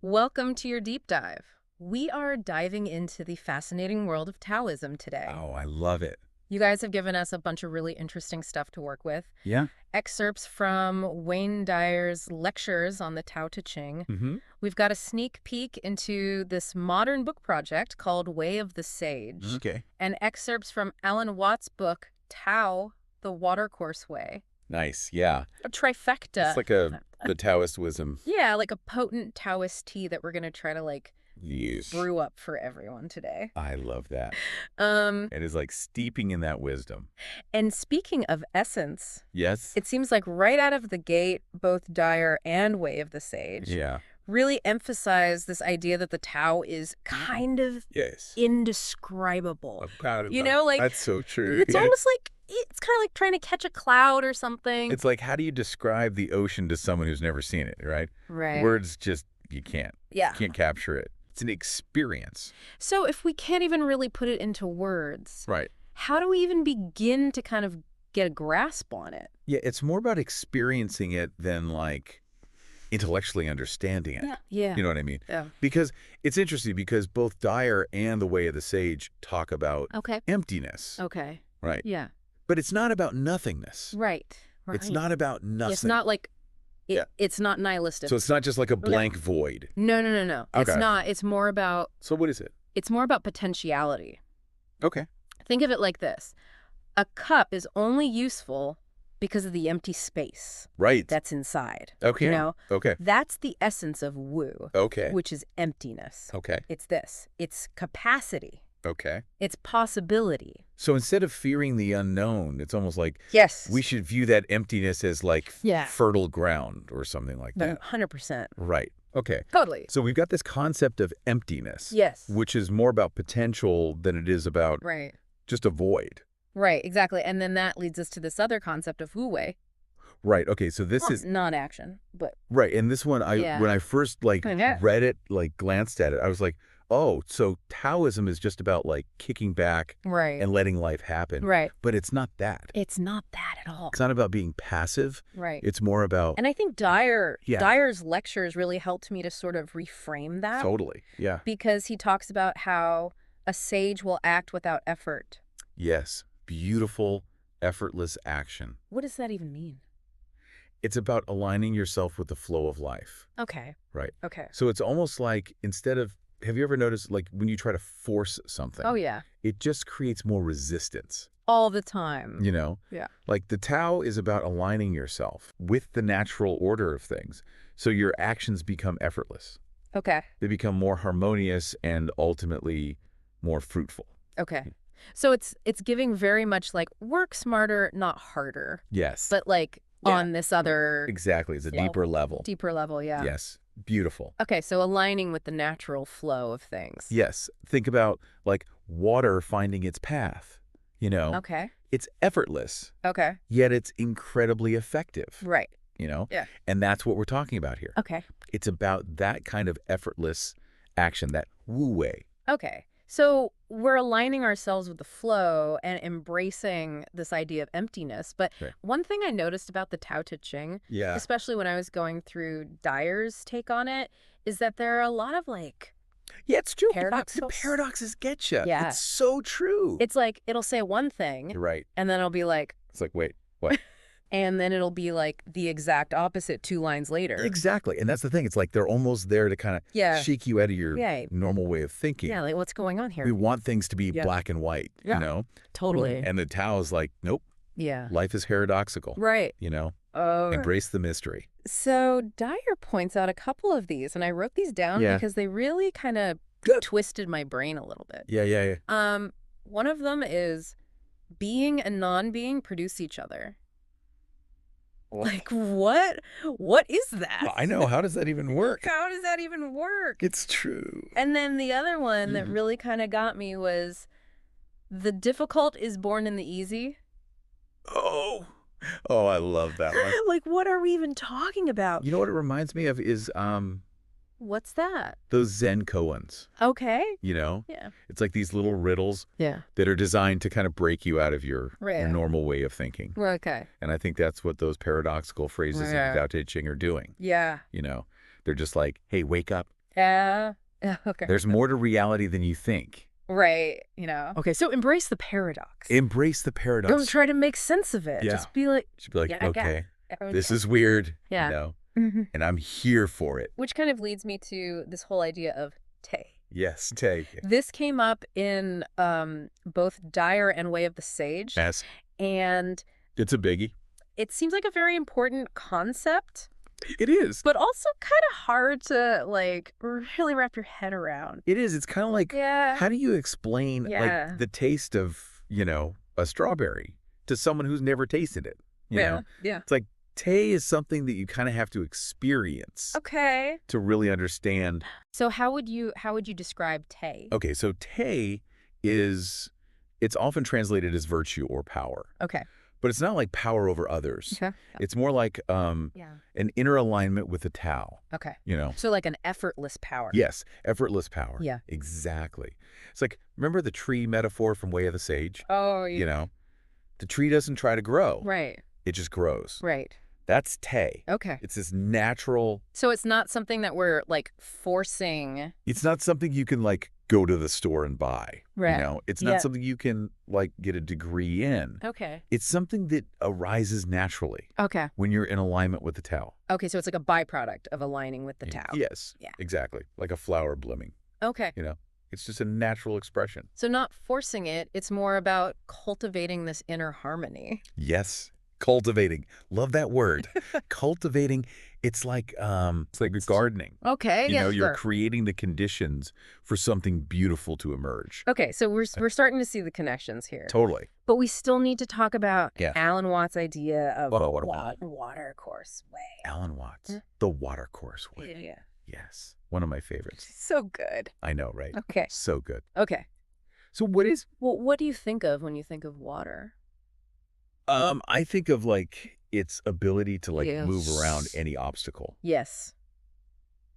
Welcome to your deep dive. We are diving into the fascinating world of Taoism today. Oh, I love it. You guys have given us a bunch of really interesting stuff to work with. Yeah? Excerpts from Wayne Dyer's lectures on the Tao Te Ching. Mm-hmm. We've got a sneak peek into this modern book project called Way of the Sage. Okay. And excerpts from Alan Watts' book, Tao, the Watercourse Way. Nice, yeah. A trifecta. It's like the Taoist wisdom. Yeah, like a potent Taoist tea that we're going to try to Yes. brew up for everyone today. I love that. Um, It is like steeping in that wisdom. and speaking of essence, Yes? it seems like right out of the gate, both Dyer and Way of the Sage Yeah. really emphasize this idea that the Tao is kind of Yes. indescribable. I'm proud of You that. know, like, That's so true. It's almost like, it's kind of like trying to catch a cloud or something. It's like, how do you describe the ocean to someone who's never seen it, right? Right. Words just, you can't. Yeah. You can't capture it. It's an experience. So if we can't even really put it into words, Right. how do we even begin to kind of get a grasp on it? Yeah, it's more about experiencing it than like intellectually understanding it. Yeah. You know what I mean? Yeah. Because it's interesting because both Dyer and The Way of the Sage talk about Okay. emptiness, Okay. right? Yeah. But it's not about nothingness. Right. It's not about nothing. It's not like, Yeah. it's not nihilistic. So it's not just like a blank void. No. It's Okay. not. It's more about, So what is it? potentiality. Okay. Think of it like this. A cup is only useful because of the empty space Right. that's inside. Okay. You know? Okay. That's the essence of Wu, Okay. which is emptiness. Okay. It's this. It's capacity. Okay. It's possibility. So instead of fearing the unknown, it's almost like Yes. we should view that emptiness as like Yeah. fertile ground or something like that. 100%. Right. Okay. Totally. So we've got this concept of emptiness. Yes. Which is more about potential than it is about Right. just a void. Right, exactly. And then that leads us to this other concept of WuWei. Right. Okay. So this is non-action, but right. And this one, Yeah. when I first Yeah. read it, glanced at it, I was like, oh, so Taoism is just about like kicking back right. and letting life happen. Right. But it's not that. It's not that at all. It's not about being passive. Right. It's more about And I think Yeah. Dyer's lectures really helped me to sort of reframe that. totally. Yeah. Because he talks about how a sage will act without effort. Yes. Beautiful, effortless action. What does that even mean? It's about aligning yourself with the flow of life. Okay. Right. Okay. So it's almost like instead of, have you ever noticed like when you try to force something? Oh, yeah. It just creates more resistance, All the time. you know? Yeah. Like the Tao is about aligning yourself with the natural order of things. So your actions become effortless. Okay. They become more harmonious and ultimately more fruitful. Okay. So it's giving very much like work smarter, not harder, Yes. but like Yeah. on this other Exactly. It's a Yeah. deeper level. deeper level. Yeah. Yes. Beautiful. Okay. So aligning with the natural flow of things. Yes. Think about like water finding its path, you know? Okay. It's effortless, Okay. yet it's incredibly effective, Right. you know? Yeah. And that's what we're talking about here. Okay. It's about that kind of effortless action, that WuWei. Okay. So we're aligning ourselves with the flow and embracing this idea of emptiness. But Right. one thing I noticed about the Tao Te Ching, Yeah. especially when I was going through Dyer's take on it, is that there are a lot of Yeah, it's true. Paradoxes? The paradoxes get you. Yeah. It's so true. it's like it'll say one thing You're right. and then it'll be like, It's like, wait, what? and then it'll be like the exact opposite 2 lines later. Exactly. And that's the thing. It's like they're almost there to kind of Yeah. shake you out of your Yeah. normal way of thinking. Yeah, like what's going on here? We want things to be Yeah. black and white, Yeah. you know? Totally. And the Tao is like, nope, Yeah. life is paradoxical, Right. you know? Oh. Embrace the mystery. So Dyer points out a couple of these, and I wrote these down Yeah. because they really kind of Good. twisted my brain a little bit. Yeah. One of them is being and non-being produce each other. Like what? What is that? Well, I know. How does that even work? How does that even work? It's true. And then the other one that Mhm. really kind of got me was the difficult is born in the easy. Oh, I love that one. Like what are we even talking about? You know what it reminds me of is What's that? those Zen koans, Okay. you know? Yeah. It's like these little riddles Yeah. that are designed to kind of break you out of your Right. normal way of thinking. Okay. And I think that's what those paradoxical phrases Yeah. in Tao Te Ching are doing. Yeah. You know, they're just like, hey, wake up. Yeah. Yeah. Okay. There's more to reality than you think. Right. Okay. So embrace the paradox. Embrace the paradox. Don't try to make sense of it. Yeah. Just be like, Should be like, yeah, I got okay, it. this is weird, Yeah. and I'm here for it. Which kind of leads me to this whole idea of Te. Yes, Te. This came up in both Dyer and Way of the Sage. Yes. And It's a biggie. it seems like a very important concept, It is. but also kind of hard to like really wrap your head around. It is. It's kind of like, Yeah. how do you explain Yeah. like the taste of, a strawberry to someone who's never tasted it? You know? Yeah. It's like Te is something that you kind of have to experience Okay. to really understand. So how would you describe Te? Okay, so Te it's often translated as virtue or power. Okay. But it's not like power over others. Okay. It's more like Yeah. an inner alignment with the Tao, Okay. you know? So like an effortless power. Yes, effortless power. Yeah. Exactly. It's like, remember the tree metaphor from Way of the Sage? Oh, yeah. You know, the tree doesn't try to grow. Right. It just grows. Right. That's Te. Okay. It's this natural. So it's not something that we're like forcing. It's not something you can like go to the store and buy. Right. You know, it's Yeah. not something you can like get a degree in. Okay. It's something that arises naturally Okay. when you're in alignment with the Tao. Okay. So it's like a byproduct of aligning with the Tao. Yes. Yeah. Exactly. Like a flower blooming. Okay. You know, it's just a natural expression. So not forcing it. It's more about cultivating this inner harmony. Yes. Cultivating. Love that word. Cultivating. It's like gardening. Okay. You yes, know, you're sure. creating the conditions for something beautiful to emerge. Okay. So we're starting to see the connections here. Totally. But we still need to talk about Yeah. Alan Watts' idea of What? water course way. Alan Watts, the watercourse way. Yeah. Yes. One of my favorites. So good. I know, right? Okay. So good. Okay. So what is... Well, what do you think of when you think of water? I think of like its ability to like move around Yes. any obstacle. Yes.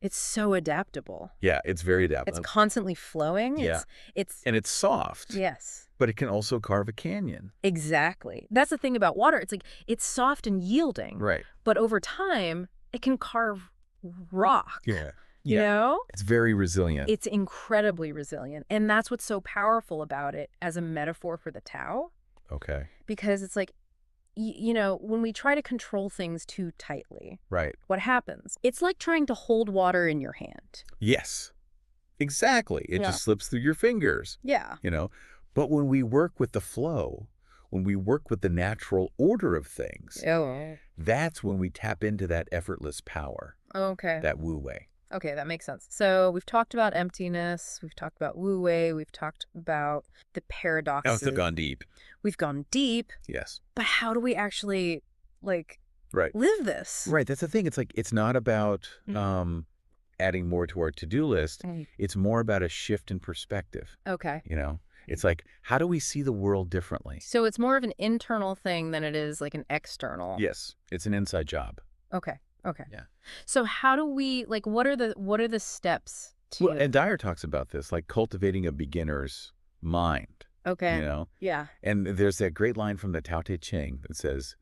It's so adaptable. Yeah, it's very It's adaptable. constantly flowing. Yeah. It's And it's soft. yes. But it can also carve a canyon. Exactly. That's the thing about water. It's like it's soft and yielding. Right. But over time, it can carve rock. Yeah. You know? It's very resilient. It's incredibly resilient. And that's what's so powerful about it as a metaphor for the Tao. Okay. Because it's like, when we try to control things too tightly, Right. what happens? It's like trying to hold water in your hand. Yes. Exactly. It Yeah. just slips through your fingers, Yeah. you know. But when we work with the flow, when we work with the natural order of things, Oh. that's when we tap into that effortless power, Okay. that WuWei. Okay, that makes sense. So we've talked about emptiness. We've talked about WuWei. We've talked about the paradoxes. I've gone deep. We've gone deep. Yes. But how do we actually, like, Right. live this? Right. That's the thing. It's like, it's not about Mm. adding more to our to-do list. Mm. It's more about a shift in perspective, Okay. you know. It's like, how do we see the world differently? So it's more of an internal thing than it is like an external. Yes. It's an inside job. Okay. Okay. Yeah. So how do we, like, what are the steps to? Well, and Dyer talks about this, like cultivating a beginner's mind, Okay. you know. Yeah. And there's that great line from the Tao Te Ching that says,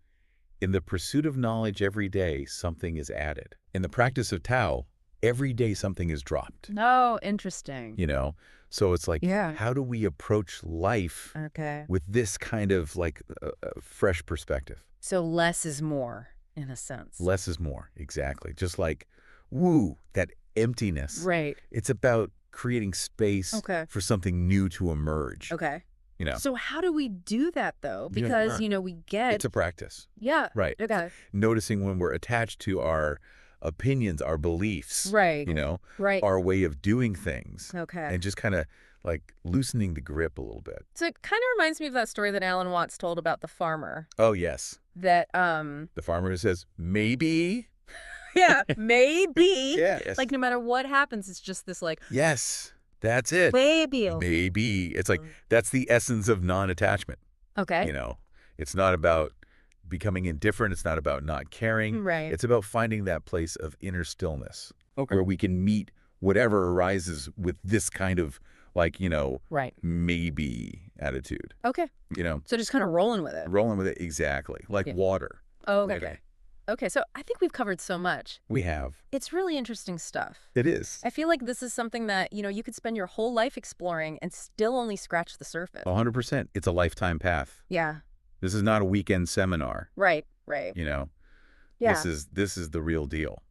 in the pursuit of knowledge every day, something is added. In the practice of Tao, every day something is dropped, Oh, interesting. you know. So it's like, Yeah. how do we approach life Okay. with this kind of like fresh perspective? So less is more, in a sense. Less is more. Exactly. Just like, that emptiness. Right. It's about creating space Okay. for something new to emerge. Okay. You know, So how do we do that, though? Yeah. Because, we get... it's a practice. Yeah. Right. Okay. Noticing when we're attached to our opinions, our beliefs, Right. you know, Right. our way of doing things, Okay. and just kind of like loosening the grip a little bit. So it kind of reminds me of that story that Alan Watts told about the farmer. Oh, yes. That, The farmer who says, maybe. yeah, maybe. Yeah. Yes. Like, no matter what happens, it's just this, like, yes, that's it. maybe. Maybe. It's like, that's the essence of non-attachment. Okay. You know, it's not about becoming indifferent. It's not about not caring. Right. It's about finding that place of inner stillness where we can meet whatever arises with this kind of like, Right. maybe attitude, Okay. you know, So just kind of rolling with it. rolling with it. Exactly. Like Yeah. water. Oh, Like okay. Okay, so I think we've covered so much. We have. It's really interesting stuff. It is. I feel like this is something that, you could spend your whole life exploring and still only scratch the surface. 100%. It's a lifetime path. Yeah. This is not a weekend seminar. Right, right. You know, Yeah. this is the real deal.